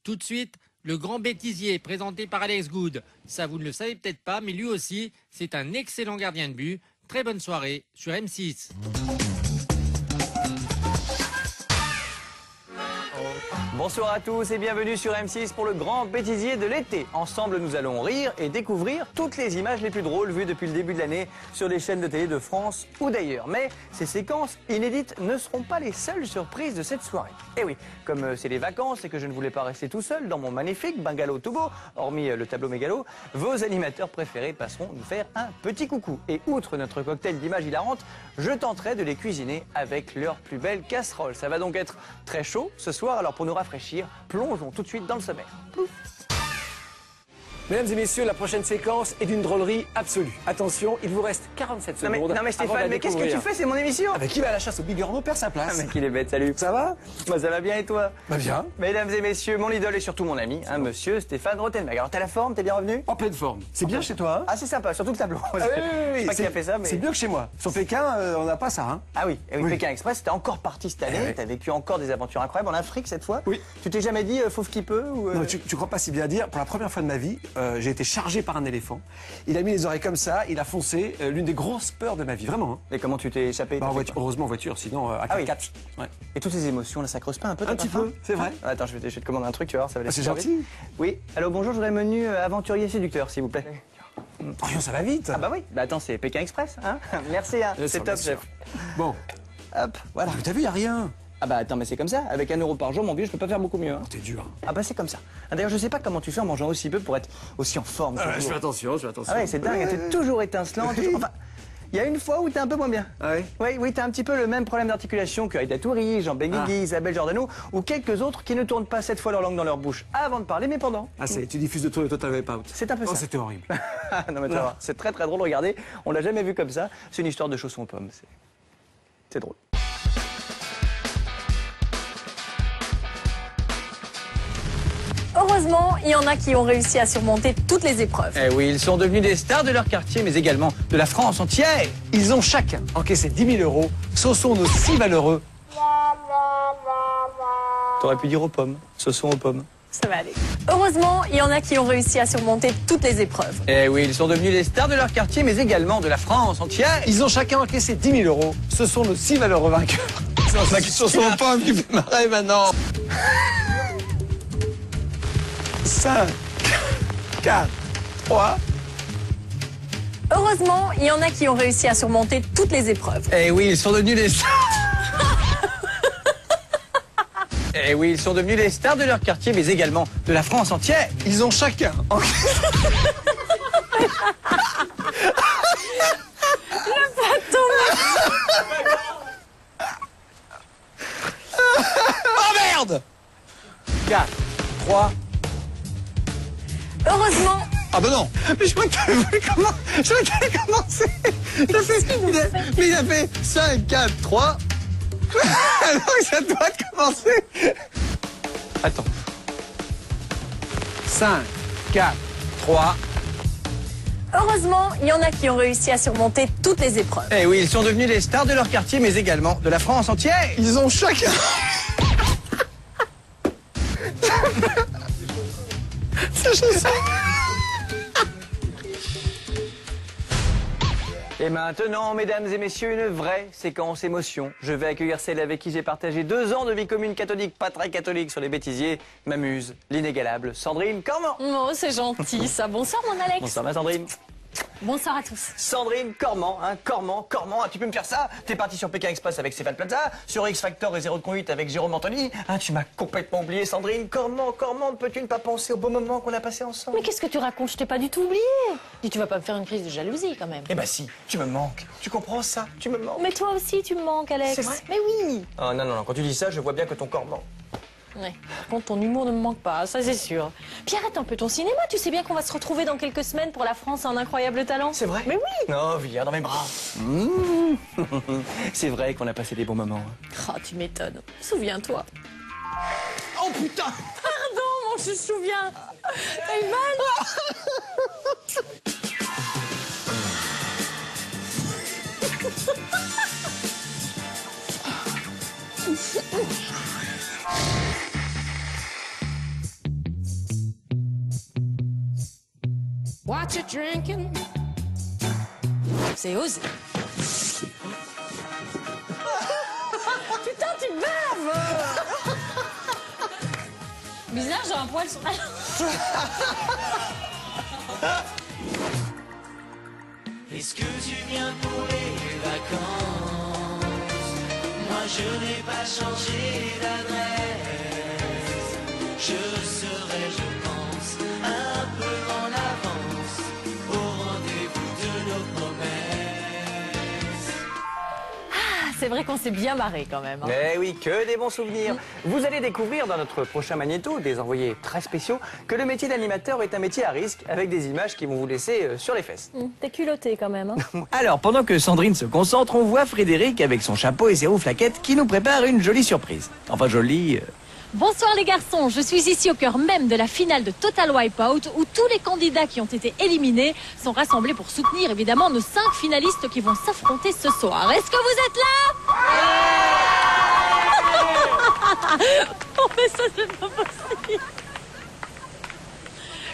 Tout de suite, le grand bêtisier présenté par Alex Good. Ça, vous ne le savez peut-être pas, mais lui aussi, c'est un excellent gardien de but. Très bonne soirée sur M6. Bonsoir à tous et bienvenue sur M6 pour le grand bêtisier de l'été. Ensemble, nous allons rire et découvrir toutes les images les plus drôles vues depuis le début de l'année sur les chaînes de télé de France ou d'ailleurs. Mais ces séquences inédites ne seront pas les seules surprises de cette soirée. Et oui, comme c'est les vacances et que je ne voulais pas rester tout seul dans mon magnifique bungalow Togo, hormis le tableau mégalo, vos animateurs préférés passeront nous faire un petit coucou. Et outre notre cocktail d'images hilarantes, je tenterai de les cuisiner avec leur plus belle casserole. Ça va donc être très chaud ce soir, alors pour nous rafraîchir, plongeons tout de suite dans le sommaire. Plouf. Mesdames et messieurs, la prochaine séquence est d'une drôlerie absolue. Attention, il vous reste 47 secondes. Non mais Stéphane, mais qu'est-ce que tu fais? C'est mon émission. Avec qui va à la chasse au bigorneau perd sa place. Ah, mec, il est bête, salut. Ça va? Moi ça va bien et toi? Bah bien. Mesdames et messieurs, mon idole et surtout mon ami, monsieur Stéphane Rothenberg. Alors t'as la forme, t'es bien revenu? En pleine forme. C'est bien chez toi, hein? Ah c'est sympa, surtout le tableau. Ah, oui. Je sais pas qui a fait ça, mais... C'est mieux que chez moi. Sur Pékin, on n'a pas ça, hein? Ah oui, et oui, Oui. Pékin Express, t'es encore parti cette année, oui. t'as vécu encore des aventures incroyables en Afrique cette fois. Oui. Tu t'es jamais dit fauve qui peut ou, Non, mais tu crois pas si bien dire. Pour la première fois de ma vie, j'ai été chargé par un éléphant. Il a mis les oreilles comme ça, il a foncé. L'une des grosses peurs de ma vie, vraiment. Hein. Et comment tu t'es échappé? Bah, T'as en fait voiture, heureusement en voiture, sinon à Ah oui. 4x4. Ouais. Et toutes ces émotions, là, ça creuse pas un peu? Un petit peu, c'est vrai. Ah, attends, je vais te commander un truc, tu vas voir, ça va aller c'est super gentil. vite. Oui, allô, bonjour, je voudrais le menu aventurier séducteur, s'il vous plaît. Oh, ça va vite. Ah bah oui, bah attends, c'est Pékin Express, hein. Merci, hein, Bien c'est sûr, top, bien sûr. chef. Bon, Hop, voilà. mais t'as vu, y a rien. Ah bah attends, mais c'est comme ça, avec 1 euro par jour, mon vieux, je peux pas faire beaucoup mieux, hein. T'es dur. Ah bah c'est comme ça. Ah, d'ailleurs, je sais pas comment tu fais en mangeant aussi peu pour être aussi en forme. Je toujours. fais attention, je fais attention. Ah ouais, c'est dingue, t'es toujours étincelant, toujours... Enfin, il y a une fois où t'es un peu moins bien. Ah oui? Oui, t'as un petit peu le même problème d'articulation que Aïda Touri, Jean Benguigui, Isabelle Giordano, ou quelques autres qui ne tournent pas cette fois leur langue dans leur bouche avant de parler, mais pendant. Ah, tu diffuses de tout le Total Wipeout. C'est un peu Oh, ça. c'était horrible. Non mais tu vas voir, c'est très très drôle, regardez, on l'a jamais vu comme ça, c'est une histoire de chaussons aux pommes, c'est drôle. Heureusement, il y en a qui ont réussi à surmonter toutes les épreuves. Eh oui, ils sont devenus des stars de leur quartier, mais également de la France entière. Ils ont chacun encaissé 10 000 euros. Ce sont nos 6 malheureux. T'aurais pu dire aux pommes, ce sont aux pommes. Ça va aller. Heureusement, il y en a qui ont réussi à surmonter toutes les épreuves. Eh oui, ils sont devenus des stars de leur quartier, mais également de la France entière. Ils ont chacun encaissé 10 000 euros. Ce sont nos 6 malheureux vainqueurs. C'est la question sur aux pommes qui fait marrer maintenant. 5, 4, 3. Heureusement, il y en a qui ont réussi à surmonter toutes les épreuves. Eh oui, ils sont devenus des stars. Eh oui, ils sont devenus des stars de leur quartier, mais également de la France entière. Ils ont chacun Oh merde! 4, 3. Heureusement, Ah bah non. Mais je crois que t'avais voulu commencer. Je crois que t'avais commencé. Il a fait 5, 4, 3. Alors que ça doit commencer. Attends. 5, 4, 3. heureusement, il y en a qui ont réussi à surmonter toutes les épreuves. Eh oui, ils sont devenus des stars de leur quartier, mais également de la France entière. Ils ont chacun. Sa chanson. Et maintenant, mesdames et messieurs, une vraie séquence émotion. Je vais accueillir celle avec qui j'ai partagé 2 ans de vie commune catholique, pas très catholique sur les bêtisiers. M'amuse, l'inégalable Sandrine Cormand. Oh, c'est gentil ça. Bonsoir mon Alex. Bonsoir ma Sandrine. Bonsoir à tous. Sandrine Cormand, hein, Cormand, ah, tu peux me faire ça? T'es parti sur Pékin Express avec Stéphane Plaza, sur X Factor et Zéro de Conduite avec Jérôme Anthony. Hein, tu m'as complètement oublié, Sandrine. Cormand, peux-tu ne pas penser au beau moment qu'on a passé ensemble? Mais qu'est-ce que tu racontes? Je t'ai pas du tout oublié. Dis, tu vas pas me faire une crise de jalousie quand même. Eh ben si, tu me manques. Tu comprends ça? Tu me manques. Mais toi aussi, tu me manques, Alex. C'est vrai? Mais oui. Oh non, quand tu dis ça, je vois bien que ton corps ment. Ouais. Par contre, ton humour ne me manque pas, ça c'est sûr. Puis arrête un peu ton cinéma. Tu sais bien qu'on va se retrouver dans quelques semaines pour la France un incroyable talent. C'est vrai? Mais oui. Non, viens dans mes bras. C'est vrai qu'on a passé des bons moments. Oh, tu m'étonnes. Souviens-toi. Oh putain! Pardon, mon chouchou, viens. T'as eu mal? What you drinking? C'est osé. Putain, tu te baves. Bizarre, j'ai un poil sur la langue. Est-ce que tu viens pour les vacances? Moi je n'ai pas changé d'adresse. Je serai, je pense, un peu en avance au rendez-vous de nos promesses. C'est vrai qu'on s'est bien marré quand même. Hein. Mais oui, que des bons souvenirs. Vous allez découvrir dans notre prochain magnéto, des envoyés très spéciaux, que le métier d'animateur est un métier à risque, avec des images qui vont vous laisser sur les fesses. T'es culotté quand même. Hein. Alors, pendant que Sandrine se concentre, on voit Frédéric avec son chapeau et ses rouflaquettes qui nous prépare une jolie surprise. Enfin, jolie... Bonsoir les garçons, je suis ici au cœur même de la finale de Total Wipeout où tous les candidats qui ont été éliminés sont rassemblés pour soutenir évidemment nos 5 finalistes qui vont s'affronter ce soir. Est-ce que vous êtes là? Oh mais ça c'est pas possible.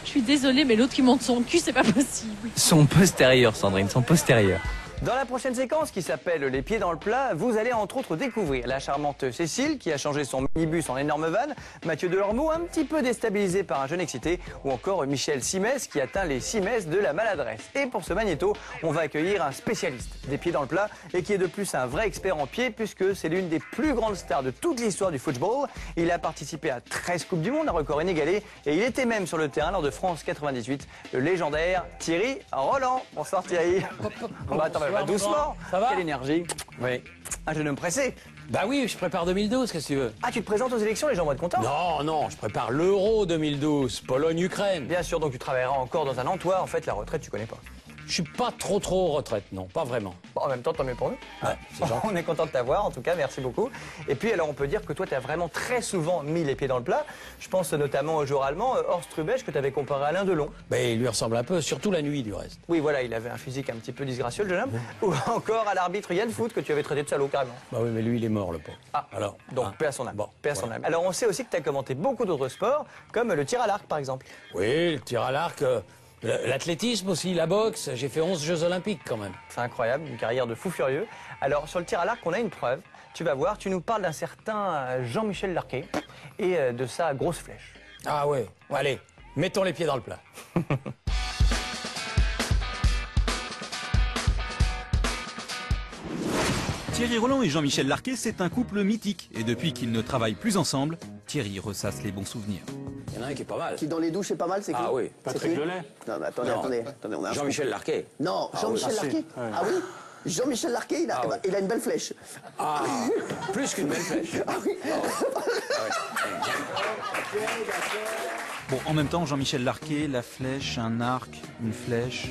Je suis désolée mais l'autre qui monte son cul c'est pas possible. Son postérieur, Sandrine, son postérieur. Dans la prochaine séquence qui s'appelle Les pieds dans le plat, vous allez entre autres découvrir la charmante Cécile qui a changé son minibus en énorme van, Mathieu Delormeau un petit peu déstabilisé par un jeune excité ou encore Michel Simès qui atteint les Simès de la maladresse. Et pour ce magnéto, on va accueillir un spécialiste des pieds dans le plat et qui est de plus un vrai expert en pieds puisque c'est l'une des plus grandes stars de toute l'histoire du football. Il a participé à 13 Coupes du Monde, un record inégalé et il était même sur le terrain lors de France 98, le légendaire Thierry Roland. Bonsoir Thierry. Bah, doucement. Ça va? Quelle énergie. Oui. Un jeune homme pressé. Bah oui, je prépare 2012, qu'est-ce que tu veux? Ah, tu te présentes aux élections, les gens vont être contents? Non, non, je prépare l'Euro 2012, Pologne-Ukraine. Bien sûr, donc tu travailleras encore dans un emploi. En fait, la retraite, tu connais pas. Je suis pas trop retraite, non, pas vraiment. Bon, en même temps, tant mieux pour nous. Ouais, c'est gentil. On est content de t'avoir, en tout cas, merci beaucoup. Et puis, alors, on peut dire que toi, tu as vraiment très souvent mis les pieds dans le plat. Je pense notamment au joueur allemand, Horst Rubesch, que tu avais comparé à Alain Delon. Mais il lui ressemble un peu, surtout la nuit du reste. Oui, voilà, il avait un physique un petit peu disgracieux, le jeune homme. Ou encore à l'arbitre Yann Foot, que tu avais traité de salaud, carrément. Bah oui, mais lui, il est mort, le pauvre. Ah, alors. donc hein. paix à son âme. Bon, paix à son voilà. âme. Alors, on sait aussi que tu as commenté beaucoup d'autres sports, comme le tir à l'arc, par exemple. Oui, le tir à l'arc, l'athlétisme aussi, la boxe. J'ai fait 11 Jeux Olympiques quand même. C'est incroyable, une carrière de fou furieux. Alors, sur le tir à l'arc, on a une preuve. Tu vas voir, tu nous parles d'un certain Jean-Michel Larquet et de sa grosse flèche. Ah ouais, allez, mettons les pieds dans le plat. Thierry Roland et Jean-Michel Larquet, c'est un couple mythique. Et depuis qu'ils ne travaillent plus ensemble, Thierry ressasse les bons souvenirs. Il y en a un qui est pas mal. Qui dans les douches est pas mal, c'est qui? Ah oui, Patrick Lelay. Non, mais attendez, Non. attendez, on a un Jean-Michel Larquet. scoop. Non, Jean-Michel Larquet. Ah oui. Jean-Michel Larquet, il a une belle flèche. Ah, plus qu'une belle flèche. Ah oui. Bon, en même temps, Jean-Michel Larquet, la flèche, un arc, une flèche...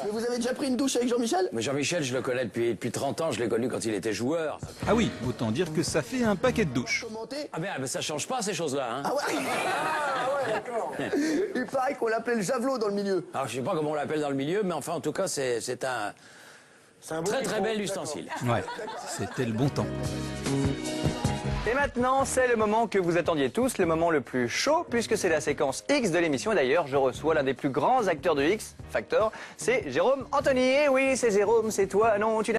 Mais vous avez déjà pris une douche avec Jean-Michel? Mais Jean-Michel, je le connais depuis 30 ans, je l'ai connu quand il était joueur. Ah oui, autant dire que ça fait un paquet de douches. Commenté? Ah mais ça change pas ces choses-là, hein. Ah ouais. Ah ouais, d'accord. Il paraît qu'on l'appelait le javelot dans le milieu. Alors je sais pas comment on l'appelle dans le milieu, mais enfin en tout cas c'est un très bel ustensile. Ouais, c'était le bon temps. Et maintenant, c'est le moment que vous attendiez tous, le moment le plus chaud, puisque c'est la séquence X de l'émission. Et d'ailleurs, je reçois l'un des plus grands acteurs de X Factor, c'est Jérôme Anthony. Et oui, c'est Jérôme, c'est toi. Non, tu n'as